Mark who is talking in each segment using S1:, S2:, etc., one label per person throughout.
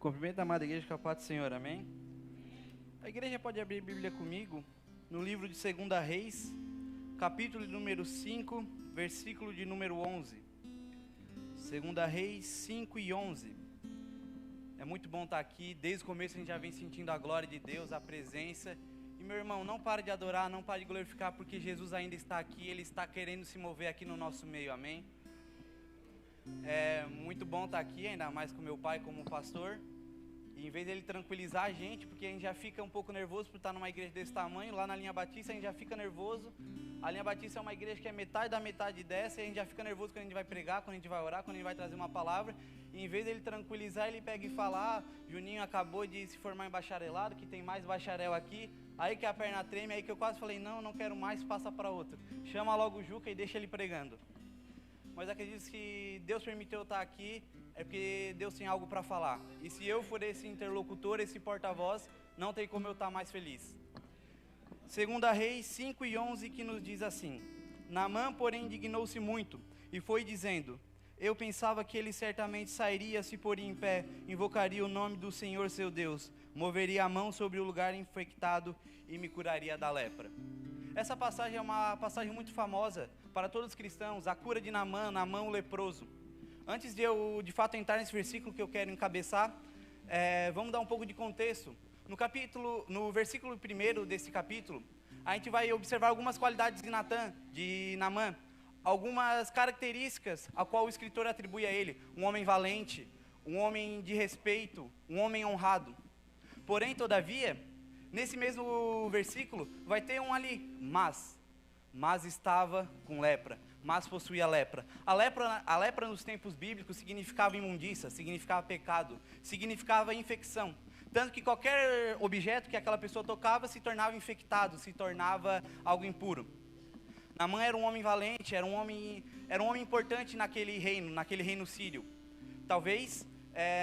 S1: Cumprimento a amada igreja com a paz do Senhor, amém? A igreja pode abrir a Bíblia comigo no livro de 2 Reis, capítulo número 5, versículo de número 11. 2 Reis 5 e 11. É muito bom estar aqui, desde o começo a gente já vem sentindo a glória de Deus, a presença. E meu irmão, não pare de adorar, não pare de glorificar, porque Jesus ainda está aqui, Ele está querendo se mover aqui no nosso meio, amém? É muito bom estar aqui, ainda mais com meu pai como pastor. E em vez dele tranquilizar a gente, porque a gente já fica um pouco nervoso por estar numa igreja desse tamanho, lá na Linha Batista a gente já fica nervoso. A Linha Batista é uma igreja que é metade da metade dessa, e a gente já fica nervoso quando a gente vai pregar, quando a gente vai orar, quando a gente vai trazer uma palavra. E em vez dele tranquilizar, ele pega e fala: ah, Juninho acabou de se formar em bacharelado, que tem mais bacharel aqui. Aí que a perna treme, aí que eu quase falei: não quero mais, passa para outro. Chama logo o Juca e deixa ele pregando. Mas acredito que Deus permitiu eu estar aqui, é porque Deus tem algo para falar. E se eu for esse interlocutor, esse porta-voz, não tem como eu estar mais feliz. 2 Reis 5 e 11, que nos diz assim: Naamã, porém, indignou-se muito, e foi dizendo: eu pensava que ele certamente sairia, se poria em pé, invocaria o nome do Senhor seu Deus, moveria a mão sobre o lugar infectado e me curaria da lepra. Essa passagem é uma passagem muito famosa para todos os cristãos, a cura de Naamã o leproso. Antes de eu, de fato, entrar nesse versículo que eu quero encabeçar, vamos dar um pouco de contexto. No versículo 1 desse capítulo, a gente vai observar algumas qualidades de Naamã, algumas características a qual o escritor atribui a ele: um homem valente, um homem de respeito, um homem honrado. Porém, todavia, nesse mesmo versículo, vai ter um ali: mas estava com lepra, mas possuía lepra. A lepra nos tempos bíblicos significava imundícia, significava pecado, significava infecção. Tanto que qualquer objeto que aquela pessoa tocava se tornava infectado, se tornava algo impuro. Naamã era um homem valente, era um homem importante naquele reino sírio. Talvez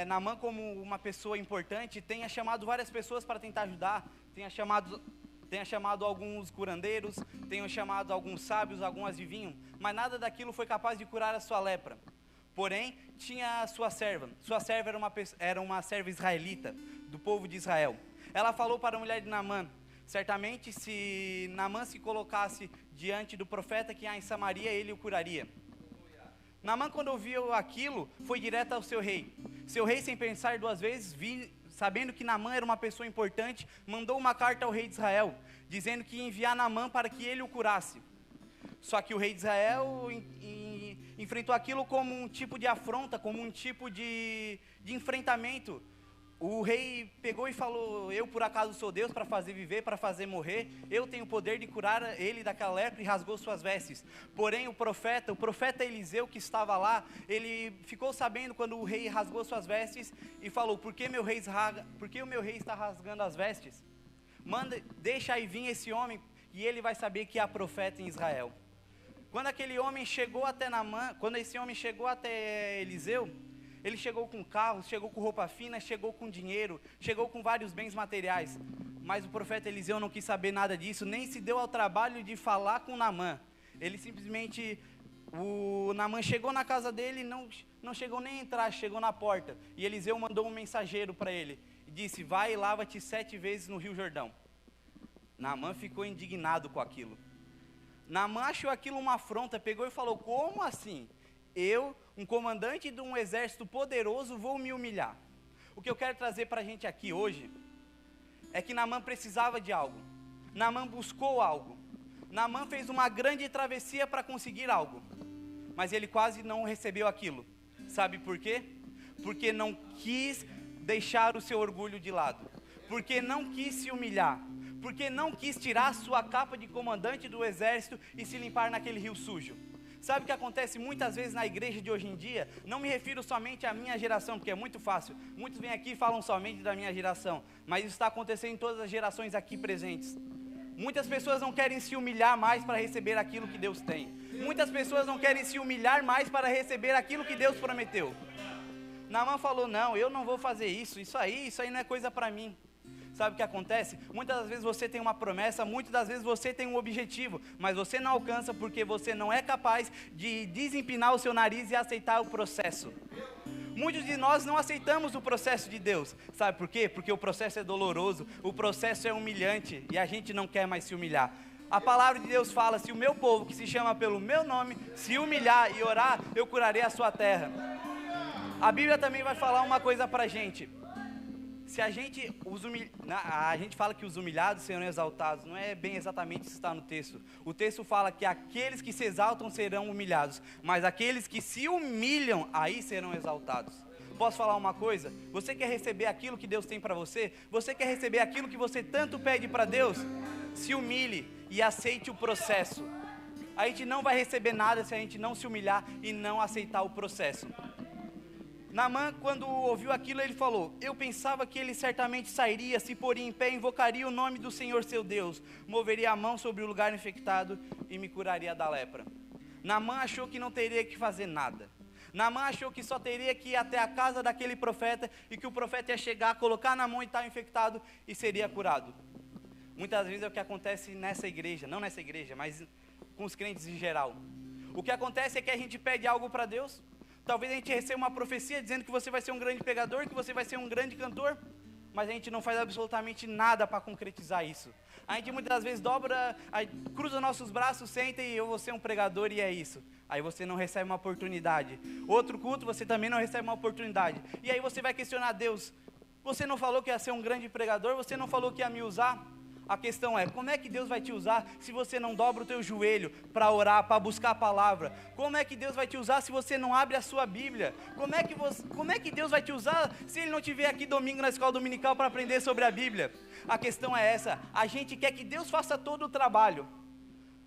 S1: Naamã, como uma pessoa importante, tenha chamado várias pessoas para tentar ajudar, tenha chamado alguns curandeiros, tenha chamado alguns sábios, alguns adivinhos, mas nada daquilo foi capaz de curar a sua lepra. Porém, tinha a sua serva. Sua serva era uma serva israelita, do povo de Israel. Ela falou para a mulher de Naamã: certamente, se Naamã se colocasse diante do profeta que há em Samaria, ele o curaria. Naamã, quando ouviu aquilo, foi direto ao seu rei. Seu rei, sem pensar duas vezes, sabendo que Naamã era uma pessoa importante, mandou uma carta ao rei de Israel, dizendo que ia enviar Naamã para que ele o curasse. Só que o rei de Israel enfrentou aquilo como um tipo de afronta, como um tipo de enfrentamento. O rei pegou e falou: eu por acaso sou Deus para fazer viver, para fazer morrer? Eu tenho o poder de curar ele daquela lepra, e rasgou suas vestes. Porém o profeta Eliseu, que estava lá, ele ficou sabendo quando o rei rasgou suas vestes e falou: por que o meu rei está rasgando as vestes? Deixa aí vir esse homem e ele vai saber que há profeta em Israel. Quando esse homem chegou até Eliseu, ele chegou com carros, chegou com roupa fina, chegou com dinheiro, chegou com vários bens materiais. Mas o profeta Eliseu não quis saber nada disso, nem se deu ao trabalho de falar com Naamã. Ele simplesmente, o Naamã chegou na casa dele, não chegou nem a entrar, chegou na porta. E Eliseu mandou um mensageiro para ele e disse: vai e lava-te 7 vezes no Rio Jordão. Naamã ficou indignado com aquilo. Naamã achou aquilo uma afronta, pegou e falou: como assim? Eu, um comandante de um exército poderoso, vou me humilhar? O que eu quero trazer para a gente aqui hoje é que Naamã precisava de algo. Naamã buscou algo. Naamã fez uma grande travessia para conseguir algo, mas ele quase não recebeu aquilo. Sabe por quê? Porque não quis deixar o seu orgulho de lado, porque não quis se humilhar, porque não quis tirar sua capa de comandante do exército e se limpar naquele rio sujo. Sabe o que acontece muitas vezes na igreja de hoje em dia? Não me refiro somente à minha geração, porque é muito fácil. Muitos vêm aqui e falam somente da minha geração, mas isso está acontecendo em todas as gerações aqui presentes. Muitas pessoas não querem se humilhar mais para receber aquilo que Deus tem. Muitas pessoas não querem se humilhar mais para receber aquilo que Deus prometeu. Naamã falou: não, eu não vou fazer isso aí não é coisa para mim. Sabe o que acontece? Muitas das vezes você tem uma promessa, muitas das vezes você tem um objetivo, mas você não alcança porque você não é capaz de desempinar o seu nariz e aceitar o processo. Muitos de nós não aceitamos o processo de Deus. Sabe por quê? Porque o processo é doloroso, o processo é humilhante e a gente não quer mais se humilhar. A palavra de Deus fala: se o meu povo, que se chama pelo meu nome, se humilhar e orar, eu curarei a sua terra. A Bíblia também vai falar uma coisa pra gente. Se a gente, a gente fala que os humilhados serão exaltados, não é bem exatamente isso que está no texto. O texto fala que aqueles que se exaltam serão humilhados, mas aqueles que se humilham, aí serão exaltados. Posso falar uma coisa? Você quer receber aquilo que Deus tem para você? Você quer receber aquilo que você tanto pede para Deus? Se humilhe e aceite o processo. A gente não vai receber nada se a gente não se humilhar e não aceitar o processo. Naamã, quando ouviu aquilo, ele falou: eu pensava que ele certamente sairia, se poria em pé, invocaria o nome do Senhor seu Deus, moveria a mão sobre o lugar infectado e me curaria da lepra. Naamã achou que não teria que fazer nada. Naamã achou que só teria que ir até a casa daquele profeta e que o profeta ia chegar, colocar na mão e estar infectado e seria curado. Muitas vezes é o que acontece nessa igreja, não nessa igreja, mas com os crentes em geral. O que acontece é que a gente pede algo para Deus. Talvez a gente receba uma profecia dizendo que você vai ser um grande pregador, que você vai ser um grande cantor, mas a gente não faz absolutamente nada para concretizar isso. A gente muitas vezes cruza nossos braços, senta e eu vou ser um pregador e é isso. Aí você não recebe uma oportunidade. Outro culto, você também não recebe uma oportunidade. E aí você vai questionar Deus: você não falou que ia ser um grande pregador? Você não falou que ia me usar? A questão é: como é que Deus vai te usar se você não dobra o teu joelho para orar, para buscar a palavra? Como é que Deus vai te usar se você não abre a sua Bíblia? Como é que Deus vai te usar se Ele não estiver aqui domingo na escola dominical para aprender sobre a Bíblia? A questão é essa: a gente quer que Deus faça todo o trabalho,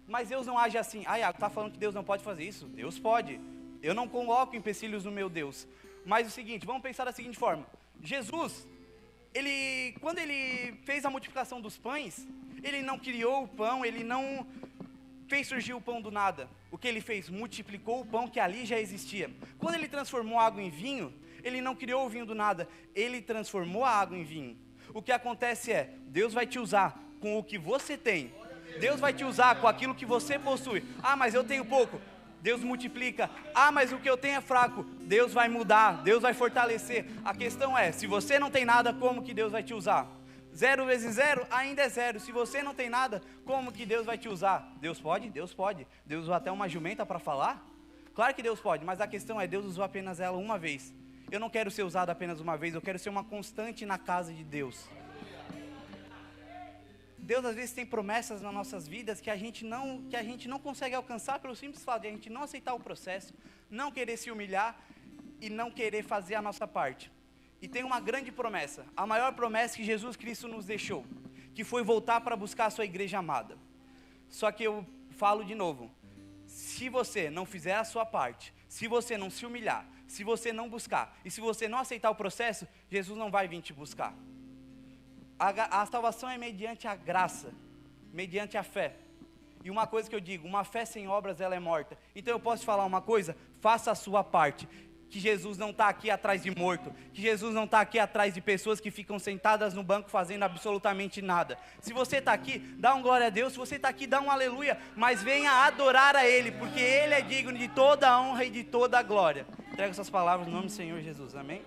S1: mas Deus não age assim. Está falando que Deus não pode fazer isso? Deus pode. Eu não coloco empecilhos no meu Deus. Mas o seguinte, vamos pensar da seguinte forma: Jesus, quando ele fez a multiplicação dos pães, ele não criou o pão, ele não fez surgir o pão do nada. O que ele fez? Multiplicou o pão que ali já existia. Quando ele transformou a água em vinho, ele não criou o vinho do nada, ele transformou a água em vinho. O que acontece é: Deus vai te usar com o que você tem. Deus vai te usar com aquilo que você possui. Mas eu tenho pouco. Deus multiplica. Mas o que eu tenho é fraco. Deus vai mudar, Deus vai fortalecer. A questão é: se você não tem nada, como que Deus vai te usar? 0 vezes 0 ainda é 0. Se você não tem nada, como que Deus vai te usar? Deus pode? Deus pode. Deus usou até uma jumenta para falar? Claro que Deus pode, mas a questão é: Deus usou apenas ela uma vez. Eu não quero ser usado apenas uma vez, eu quero ser uma constante na casa de Deus. Deus às vezes tem promessas nas nossas vidas que a gente não consegue alcançar pelo simples fato de a gente não aceitar o processo, não querer se humilhar e não querer fazer a nossa parte. E tem uma grande promessa, a maior promessa que Jesus Cristo nos deixou, que foi voltar para buscar a sua igreja amada. Só que eu falo de novo: se você não fizer a sua parte, se você não se humilhar, se você não buscar e se você não aceitar o processo, Jesus não vai vir te buscar. A salvação é mediante a graça, mediante a fé. E uma coisa que eu digo: uma fé sem obras ela é morta. Então eu posso te falar uma coisa: faça a sua parte. Que Jesus não está aqui atrás de morto, que Jesus não está aqui atrás de pessoas que ficam sentadas no banco fazendo absolutamente nada. Se você está aqui, dá um glória a Deus. Se você está aqui, dá um aleluia, mas venha adorar a Ele, porque Ele é digno de toda a honra e de toda a glória. Entrega essas palavras no nome do Senhor Jesus, amém?